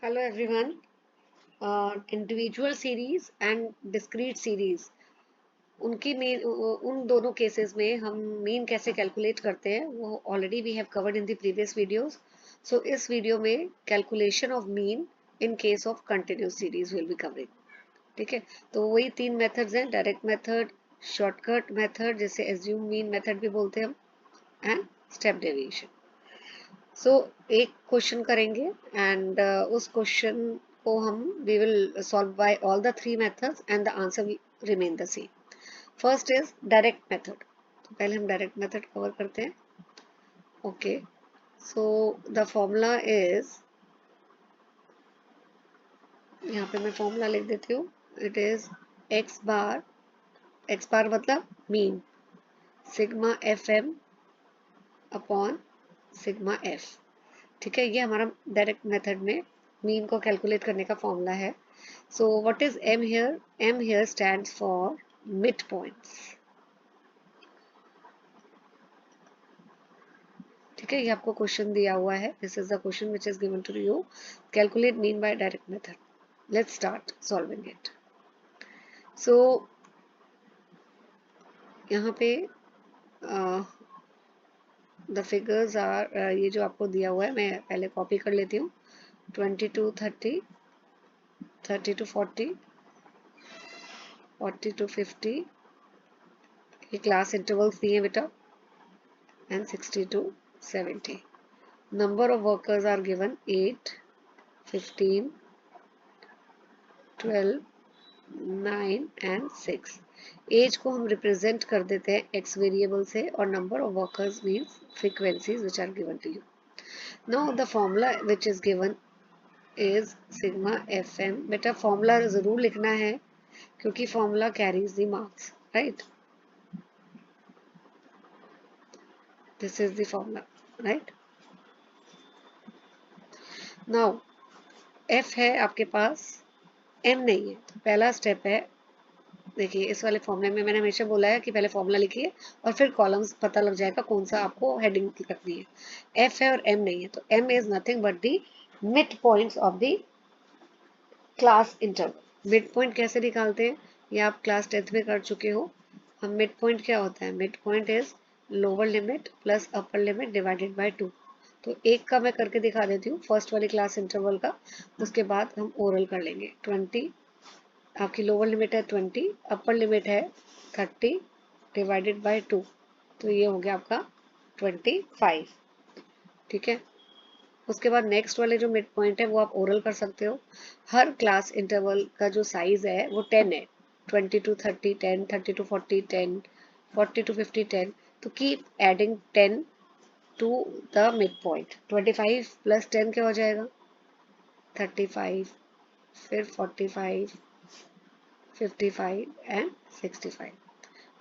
Hello everyone. Individual series and discrete series उनकी main उन दोनों केसेस में हम मीन कैसे कैलकुलेट करते हैं वो already we have covered in the previous videos. So इस वीडियो में calculation of mean in case of continuous series will be covering. ठीक है, तो वही तीन मेथड्स हैं: डायरेक्ट मेथड, शॉर्टकट मेथड जिसे एज्यूम मीन मेथड भी बोलते हैं हम, एंड स्टेप डेविएशन. सो एक क्वेश्चन करेंगे एंड उस क्वेश्चन को हम we will solve by all the three methods and the answer will remain the same. First is direct method. तो पहले हम डायरेक्ट मेथड कवर करते हैं. Okay, so the formula is, यहाँ पे मैं फॉर्मूला लिख देती हूँ. इट इज एक्स बार मतलब mean, sigma F M upon sigma F. ठीक है, ये हमारा डायरेक्ट मेथड में मीन को कैलकुलेट करने का फॉर्मूला है. So what is M here? M here stands for mid points. ठीक है, ये आपको क्वेश्चन दिया हुआ है. This is the question which is given to you. Calculate mean by direct method. Let's start solving it. So यहाँ पे the figures are, ये जो आपको दिया हुआ है मैं पहले कॉपी कर लेती हूँ. 20 to 30, 30 to 40, 40 to 50, ये क्लास इंटरवल्स दिए बेटा, and 60 to 70. Number of workers are given 8, 15, 12, 9 and 6. As को हम रिप्रेजेंट कर देते हैं एक्स वेरिएबल से और number of workers means frequencies which are given to you. Now the formula which is given is sigma F M. बेटा formula जरूर लिखना है क्योंकि formula carries the marks, right. This is the formula, right. Now F है आपके पास, M नहीं है. तो पहला स्टेप है, देखिए इस वाले फॉर्मूले में मैंने हमेशा बोला है कि पहले फॉर्मूला लिखिए और फिर कॉलम्स पता लग जाएगा कौन सा आपको हेडिंग रखनी है. एफ है और एम नहीं है, तो M is nothing but the mid points of the class interval. Mid point कैसे निकालते हैं ये आप क्लास 10th में कर चुके हो. हम मिड पॉइंट क्या होता है? Mid point is lower limit plus upper limit divided by 2. तो एक का मैं करके दिखा देती हूँ, फर्स्ट वाली क्लास इंटरवल का. उसके बाद हम ओरल कर लेंगे. 20 आपकी लोअर लिमिट है, 20 अपर लिमिट है 30 डिवाइडेड बाय 2. तो ये हो गया आपका 25. ठीक है, उसके बाद नेक्स्ट वाले जो मिड पॉइंट है वो आप ओरल कर सकते हो. हर क्लास इंटरवल का जो साइज है वो 10 है. 20 to 30 10, 30 to 40 10, 40 to 50 10. तो keep adding 10 to the mid point. 25 plus 10 क्या हो जाएगा? 35, फिर 45, 55 एंड 65.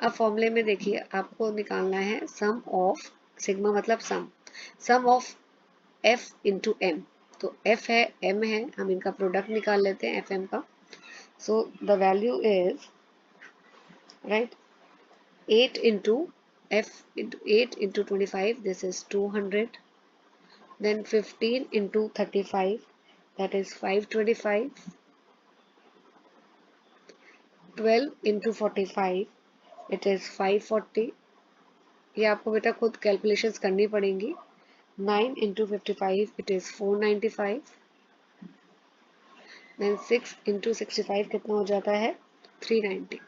अब फॉर्मूले में देखिए आपको निकालना है सम ऑफ, सिग्मा मतलब सम, सम ऑफ एफ इंटू एम. तो एफ है एम है, हम इनका प्रोडक्ट निकाल लेते हैं एफ एम का. So the value is, right, 8 into F into 8 into 25, this is 200. Then 15 into 35, that is 525. 12 into 45, it is 540. ये आपको बेटा खुद कैलकुलेशंस करनी पड़ेंगी. 9 into 55, it is 495. Then 6 into 65 कितना हो जाता है? 390.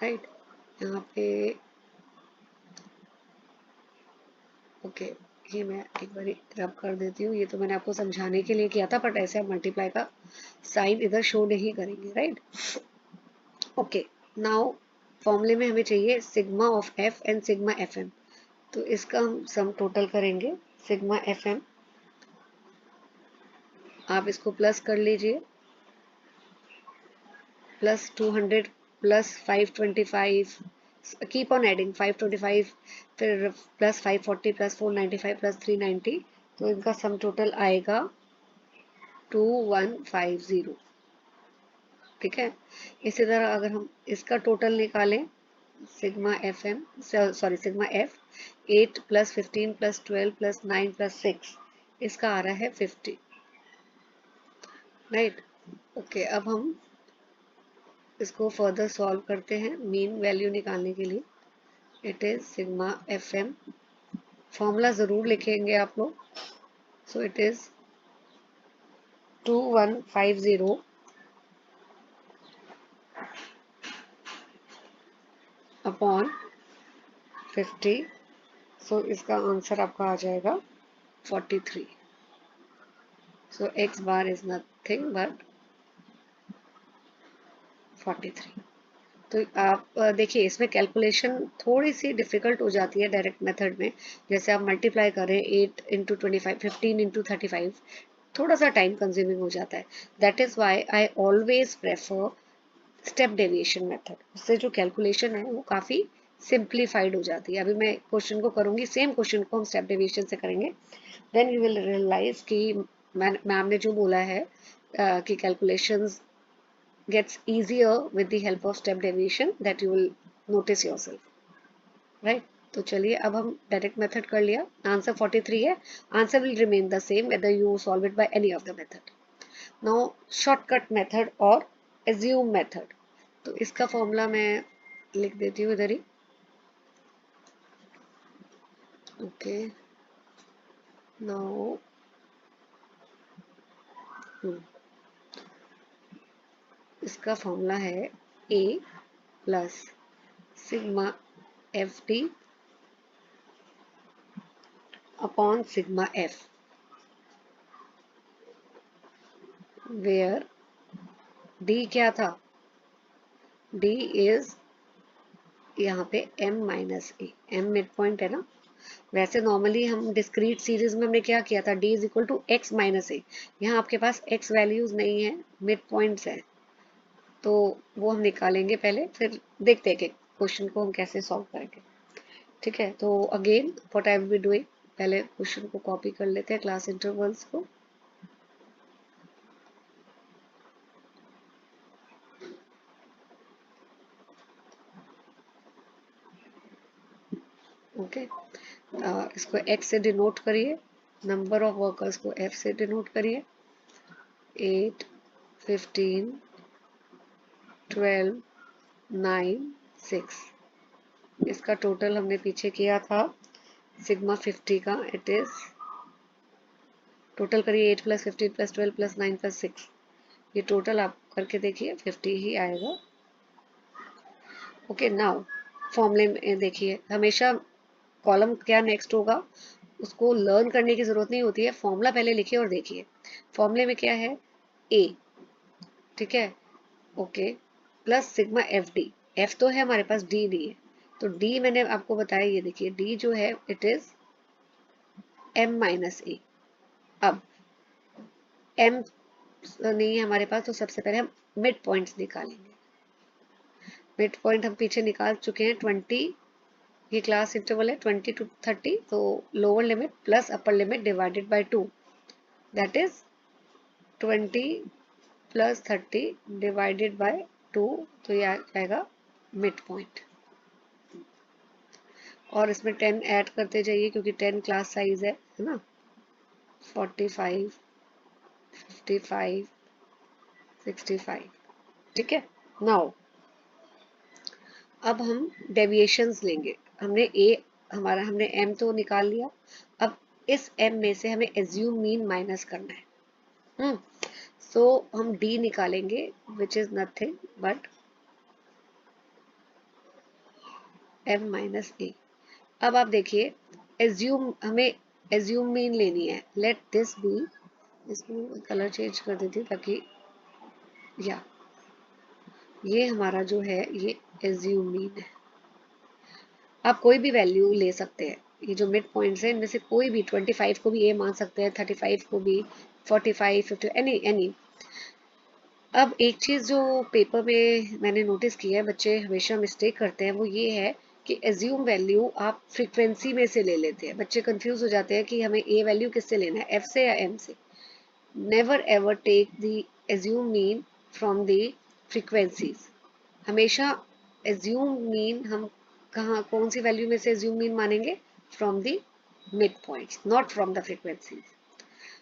राइट, यहाँ पे ओके, ये मैं एक बार रब कर देती हूँ. ये तो मैंने आपको समझाने के लिए किया था बट ऐसे आप मल्टीप्लाई का साइन इधर शो नहीं करेंगे, राइट. ओके, नाउ फॉर्मूले में हमें चाहिए sigma of F and sigma F M. तो इसका हम सम टोटल करेंगे. सिग्मा एफ एम आप इसको प्लस कर लीजिए, plus 200 plus 525, keep on adding 525, फिर प्लस 540 प्लस 495 प्लस 390. तो इनका सम टोटल आएगा 2150. ठीक है, इसी तरह अगर हम इसका टोटल निकालें, sigma F am sorry sigma F 8 plus 15 plus 12 plus 9 plus 6, इसका आ रहा है 50. राइट। ओके, अब हम इसको फर्दर सॉल्व करते हैं मीन वैल्यू निकालने के लिए। It is sigma F M, formula ज़रूर लिखेंगे आप लोग। So it is 2150 upon 50। So इसका आंसर आपका आ जाएगा 43। So X bar is nothing but 43। तो आप देखिए, इसमें कैलकुलेशन थोड़ी सी डिफिकल्ट हो जाती है डायरेक्ट मेथड में। जैसे आप मल्टीप्लाई करें 8 इंटू 25, 15 इंटू 35, थोड़ा सा टाइम कंज्यूमिंग हो जाता है। That is why I always prefer step deviation method. उससे जो कैलकुलेशन है वो काफ़ी सिंप्लीफाइड हो जाती है। अभी मैं क्वेश्चन को करूंगी, सेम क्वेश्चन को हम स्टेप डेविएशन से करेंगे। देन यू विल रियलाइज कि मैम ने जो बोला है कि calculations gets easier with the help of step deviation, that you will notice yourself, right? तो चलिए, अब हम डायरेक्ट मेथड कर लिया, आंसर 43 है। Answer will remain the same whether you solve it by any of the method. Now shortcut method और assume method. तो इसका फॉर्मूला मैं लिख देती हूँ इधर ही। ओके, नाउ इसका फॉर्मूला है a plus sigma F T upon sigma F, where D क्या था, डी इज यहाँ पे m minus A, m mid point है ना। वैसे नॉर्मली हम डिस्क्रीट सीरीज में हमने क्या किया था, d is equal to X minus A. यहाँ आपके पास x वैल्यूज नहीं है, मिड पॉइंट्स है, तो वो हम निकालेंगे पहले, फिर देखते हैं कि क्वेश्चन को हम कैसे सॉल्व करेंगे। ठीक है, तो again what I will be doing, पहले क्वेश्चन को कॉपी कर लेते हैं क्लास इंटरवल्स को। ओके, इसको x से डिनोट करिए, नंबर ऑफ वर्कर्स को f से डिनोट करिए। 8, 15, 12, 9, 6। इसका टोटल हमने पीछे किया था सिग्मा 50 का। इट इज, टोटल करिए 8 प्लस 15 प्लस 12 प्लस 9 प्लस 6, ये टोटल आप करके देखिए 50 ही आएगा। ओके, नाउ फॉर्मूले में देखिए, हमेशा कॉलम क्या नेक्स्ट होगा उसको लर्न करने की जरूरत नहीं होती है, फॉर्मूला पहले लिखिए और देखिए। फॉर्मूले में क्या है, ए, ठीक है, okay, plus sigma F D. F तो है हमारे पास, डी नहीं है, तो डी मैंने आपको बताया, ये देखिए डी जो है it is M minus A. अब एम नहीं है हमारे पास, तो सबसे पहले हम मिड पॉइंट्स निकालेंगे। मिड पॉइंट हम पीछे निकाल चुके हैं 20, ये क्लास इंटरवल है 20 to 30, तो lower limit plus upper limit divided by 2, that is 20 plus 30 divided by 2, तो ये आ जाएगा मिड पॉइंट। और इसमें 10 ऐड करते जाइए क्योंकि 10 क्लास साइज है ना। 45, 55, 65, ठीक है। नाउ अब हम डेविएशंस लेंगे। हमने ए, हमारा हमने एम तो निकाल लिया, अब इस एम में से हमें एज्यूम मीन माइनस करना है। सो हम डी निकालेंगे which is nothing but M minus A. अब आप देखिए, एज्यूम, हमें एज्यूम मीन लेनी है। लेट दिस बी, इसमें कलर चेंज कर देती हूँ ताकि, या ये हमारा जो है ये एज्यूम मीन है। आप कोई भी वैल्यू ले सकते हैं, ये जो मिड पॉइंट्स हैं इनमें से कोई भी, 25 को भी ए मान सकते हैं, 35 को भी, 45, 50, एनी एनी। अब एक चीज़ जो पेपर में मैंने नोटिस की है, बच्चे हमेशा मिस्टेक करते हैं, वो ये है कि एज्यूम वैल्यू आप फ्रीक्वेंसी में से ले लेते हैं। बच्चे कंफ्यूज हो जाते हैं कि हमें ए वैल्यू किससे लेना है, एफ से या एम से। Never ever take the assume mean from the frequencies. हमेशा एज्यूम मीन हम कहाँ, कौन सी वैल्यू में से एज्यूम मीन मानेंगे, from the mid points, not from the frequencies.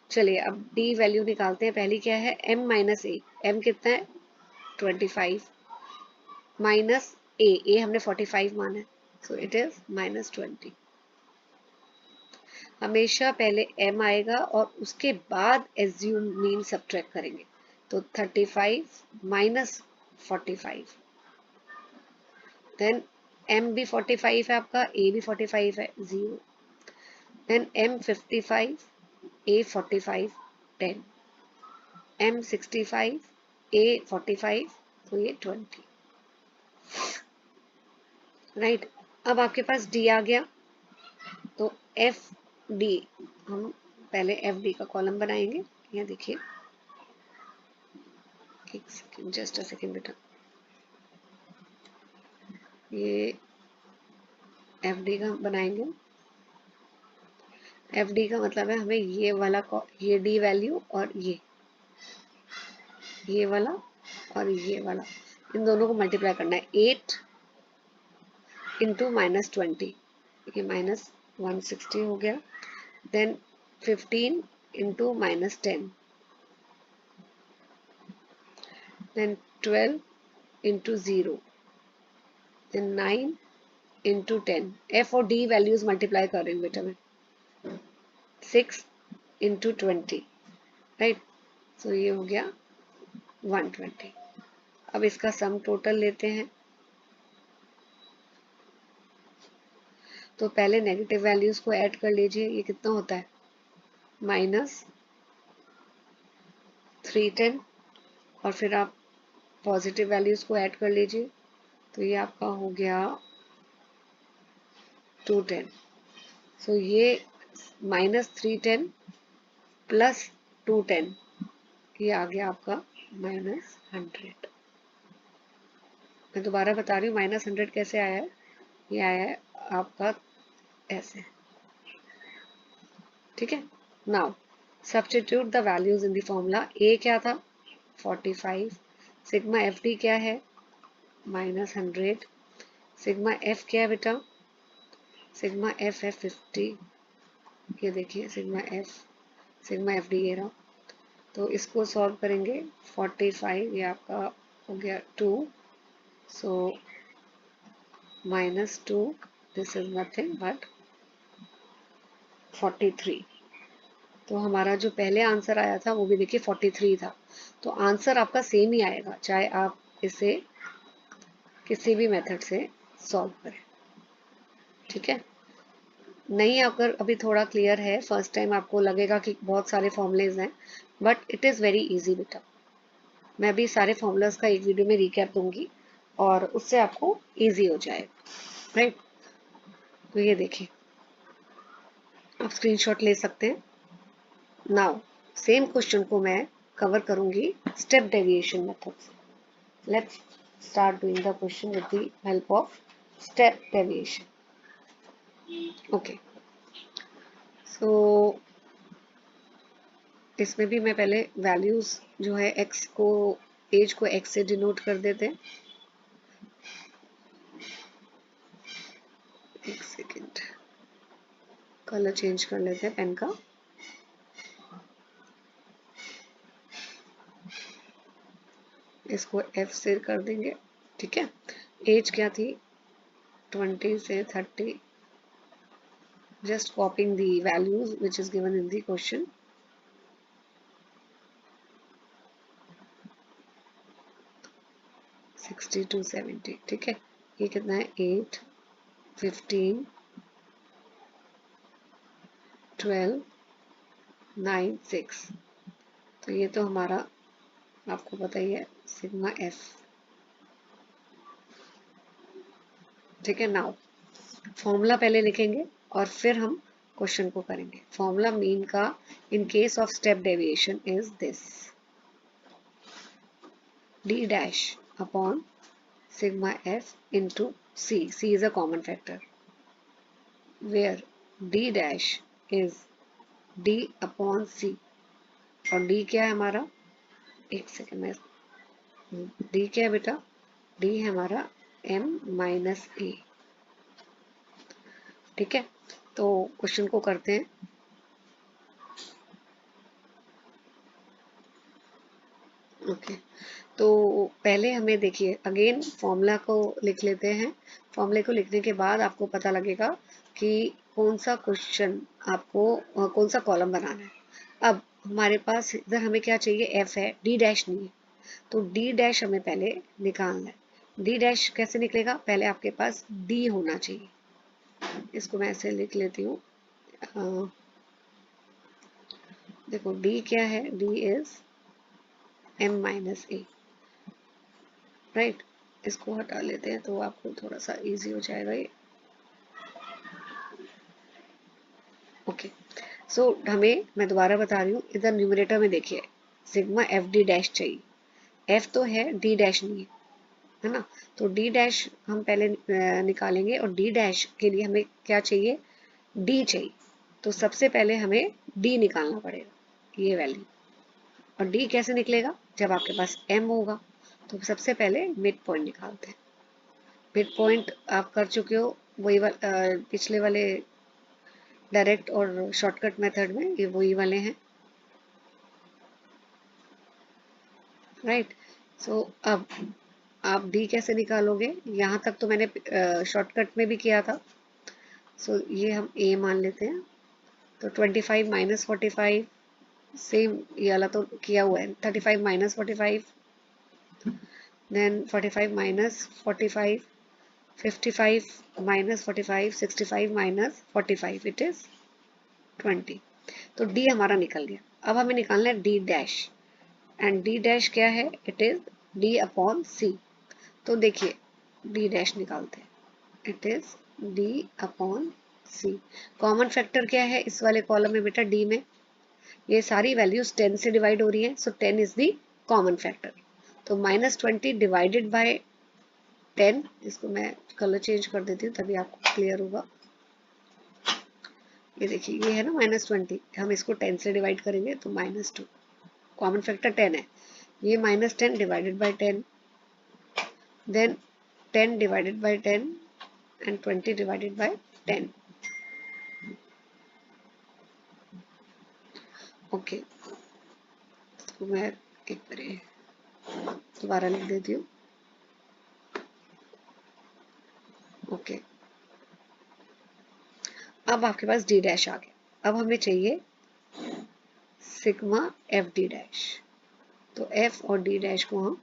चलिए अब डी वैल्यू निकालते हैं। पहली क्या है, m माइनस ए। m कितना है 25 माइनस ए हमने 45 माना है, सो इट इज माइनस 20। हमेशा पहले m आएगा और उसके बाद एज्यूम मीन सब्ट्रैक्ट करेंगे। तो 35 माइनस 45, देन m भी 45 है आपका, a भी 45 है, 0। Then m 55, a 45, 10, m 65, a 45, तो ये 20, राइट। अब आपके पास d आ गया, तो एफ डी, हम पहले एफ डी का कॉलम बनाएंगे। यहाँ देखिए, एक सेकेंड, जस्ट अ सेकेंड बेटा, ये एफ डी का बनाएंगे। एफ डी का मतलब है हमें ये वाला, ये डी वैल्यू और ये वाला और ये वाला, इन दोनों को मल्टीप्लाई करना है। 8 इंटू माइनस 20, ये माइनस 160 हो गया। Then 15 into minus 10, then 12 into 0, then 9 into 10। F और डी वैल्यूज मल्टीप्लाई कर रही हूँ बेटा मैं। 6 इंटू 20, राइट, सो ये हो गया 120। अब इसका सम टोटल लेते हैं। तो पहले नेगेटिव वैल्यूज को ऐड कर लीजिए, ये कितना होता है माइनस 310, और फिर आप पॉजिटिव वैल्यूज को ऐड कर लीजिए, तो ये आपका हो गया 210। सो ये माइनस 310 प्लस 210, ये आ गया आपका माइनस 100। मैं दोबारा बता रही हूँ माइनस 100 कैसे आया है, ये आया है आपका ऐसे, ठीक है। Now substitute the values in the formula. A क्या था 45, सिग्मा एफ डी क्या है माइनस 100, सिग्मा एफ क्या है बेटा, सिग्मा एफ है 50, ये देखिए सिग्मा एफ डी ये रहा। तो इसको सॉल्व करेंगे, 45 ये आपका हो गया 2, so minus 2, this is nothing but 43। तो हमारा जो पहले आंसर आया था वो भी देखिए 43 था। तो आंसर आपका सेम ही आएगा, चाहे आप इसे किसी भी मेथड से सॉल्व करें, ठीक है। नहीं, अगर अभी थोड़ा क्लियर है, फर्स्ट टाइम आपको लगेगा कि बहुत सारे फॉर्मूलेज हैं, but it is very easy बेटा। मैं भी सारे फॉर्मूलाज का एक वीडियो में रिकैप दूंगी और उससे आपको इजी हो जाएगा, राइट। तो ये देखिए, आप स्क्रीनशॉट ले सकते हैं। नाउ सेम क्वेश्चन को मैं कवर करूंगी स्टेप डेविएशन मेथड से। Let's start doing the question with the help of step deviation. Okay, so इसमें भी मैं पहले वैल्यूज जो है x को, एज को x से डिनोट कर देते हैं। एक सेकेंड, कलर चेंज कर लेते हैं पेन का। इसको f से कर देंगे, ठीक है। एज क्या थी 20 से 30, just copying the values which is given in the question। Sixty two 70, ठीक है। ये कितना है 8, 15, 12, 9, 6। तो ये तो हमारा आपको पता ही है सिग्मा एफ, ठीक है। नाउ फॉर्मूला पहले लिखेंगे और फिर हम क्वेश्चन को करेंगे। फॉर्मूला मीन का in case of step deviation is this, D dash upon sigma F into C, C is a common factor, where D dash is D upon C, और D क्या है हमारा, एक सेकेंड में, D क्या है बेटा, डी है हमारा m माइनस ए, ठीक है। तो क्वेश्चन को करते हैं। ओके, तो पहले हमें देखिए अगेन फॉर्मूला को लिख लेते हैं। फॉर्मूले को लिखने के बाद आपको पता लगेगा कि कौन सा क्वेश्चन आपको कौन सा कॉलम बनाना है। अब हमारे पास इधर हमें क्या चाहिए, एफ है, डी डैश नहीं है, तो डी डैश हमें पहले निकालना है। डी डैश कैसे निकलेगा, पहले आपके पास डी होना चाहिए। इसको मैं ऐसे लिख लेती हूँ। देखो डी क्या है, D is M minus A, right. इसको हटा लेते हैं तो आपको थोड़ा सा इजी हो जाएगा ये। ओके, सो हमें, मैं दोबारा बता रही हूँ, इधर न्यूमरेटर में देखिए सिग्मा एफ डी डैश चाहिए। एफ तो है, डी डैश नहीं है ना। तो डी डैश हम पहले निकालेंगे, और डी डैश के लिए हमें क्या चाहिए, डी चाहिए। तो सबसे पहले हमें डी निकालना पड़ेगा, ये वैल्यू। और डी कैसे निकलेगा, जब आपके पास एम होगा। तो सबसे पहले मिड पॉइंट निकालते हैं। मिड पॉइंट आप कर चुके हो, वही पिछले वाले डायरेक्ट और शॉर्टकट मेथड में ये वही वाले हैं, राइट। सो अब आप डी कैसे निकालोगे, यहाँ तक तो मैंने शॉर्टकट में भी किया था। सो ये हम ए मान लेते हैं। तो 25 माइनस 45, सेम ये वाला तो किया हुआ है। 35 minus 45, then 45 minus 45, 55 minus 45, 65 minus 45, it is 20। तो डी हमारा निकल गया। अब हमें निकालना है D dash, and D dash क्या है, it is D upon C. तो देखिए डी डैश निकालते हैं, it is D upon C. Common factor क्या है इस वाले कॉलम में बेटा, डी में ये सारी वैल्यूज 10 से डिवाइड हो रही है, सो 10 इज दी कॉमन फैक्टर। तो -20 डिवाइडेड बाय 10, इसको मैं कलर चेंज कर देती हूँ तभी आपको क्लियर होगा। ये देखिए ये है ना -20, हम इसको 10 से डिवाइड करेंगे तो -2, कॉमन फैक्टर 10 है। ये -10 divided by 10, then 10 divided by 10 and 20 divided by 10। Okay, इसको मैं एक बार दोबारा लिख देती हूँ। ओके, अब आपके पास डी डैश आ गया। अब हमें चाहिए सिग्मा एफ डी डैश। तो एफ और डी डैश को हम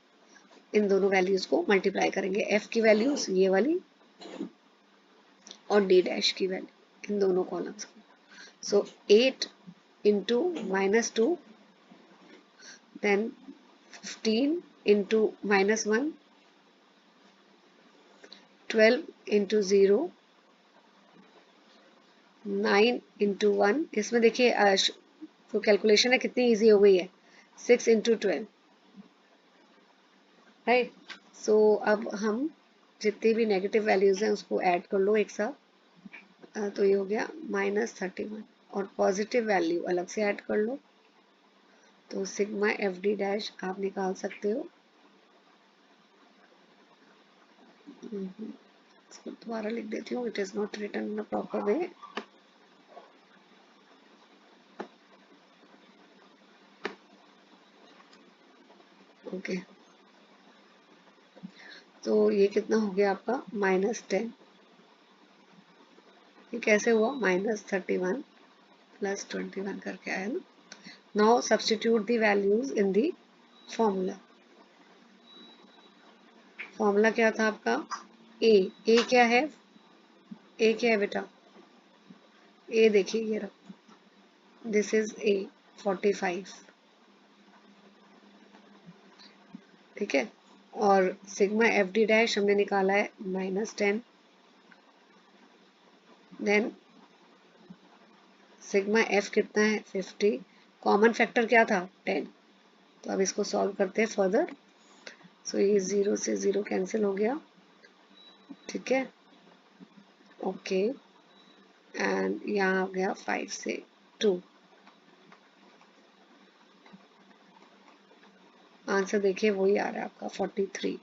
इन दोनों वैल्यूज को मल्टीप्लाई करेंगे। एफ की वैल्यूज ये वाली और डी डैश की वैल्यू इन दोनों कॉलम्स को। So 8 into -2, then 15 into -1, 12 into 0, 9 into 1। इसमें देखिए जो कैलकुलेशन है कितनी इजी हो गई है, 6 इंटू 12, राइट। सो अब हम जितनी भी नेगेटिव वैल्यूज हैं उसको ऐड कर लो एक साथ। तो ये हो गया -31, और पॉजिटिव वैल्यू अलग से ऐड कर लो। तो सिग्मा एफ डी डैश आप निकाल सकते हो। इसको दोबारा लिख देती हूँ, it is not written in a proper way. Okay, तो ये कितना हो गया आपका -10। ये कैसे हुआ, -31 प्लस 21 करके आया ना। Now substitute the values in the formula. Formula क्या था आपका, ए क्या है, ए क्या है बेटा, ए देखिए ये रहा, दिस इज ए 45, ठीक है। और सिग्मा एफ डी डैश हमने निकाला है -10, देन सिग्मा एफ कितना है 50, कॉमन फैक्टर क्या था 10। तो अब इसको सॉल्व करते हैं फर्दर। सो ये 0 से 0 कैंसिल हो गया, ठीक है। ओके, एंड यहाँ आ गया 5 से 2। आंसर देखिए वही आ रहा है आपका 43।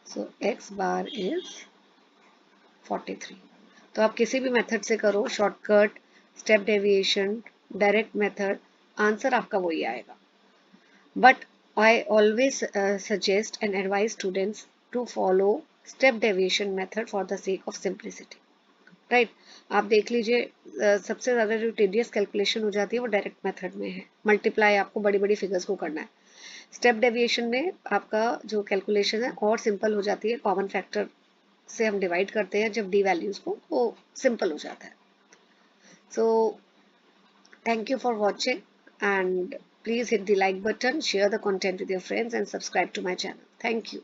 So X bar is 43। तो आप किसी भी मेथड से करो, shortcut, step deviation, direct method, answer आपका वही आएगा। But I always suggest and advise students to follow step deviation method for the sake of simplicity. Right आप देख लीजिए सबसे ज़्यादा जो टीडियस कैलकुलेशन हो जाती है वो डायरेक्ट मेथड में है, मल्टीप्लाई आपको बड़ी बड़ी फिगर्स को करना है। स्टेप डेविएशन में आपका जो कैलकुलेशन है और सिंपल हो जाती है, कॉमन फैक्टर से हम डिवाइड करते हैं जब डी वैल्यूज़ को, वो सिंपल हो जाता है। So thank you for watching and please hit the like button, share the content with your friends and subscribe to my channel. Thank you.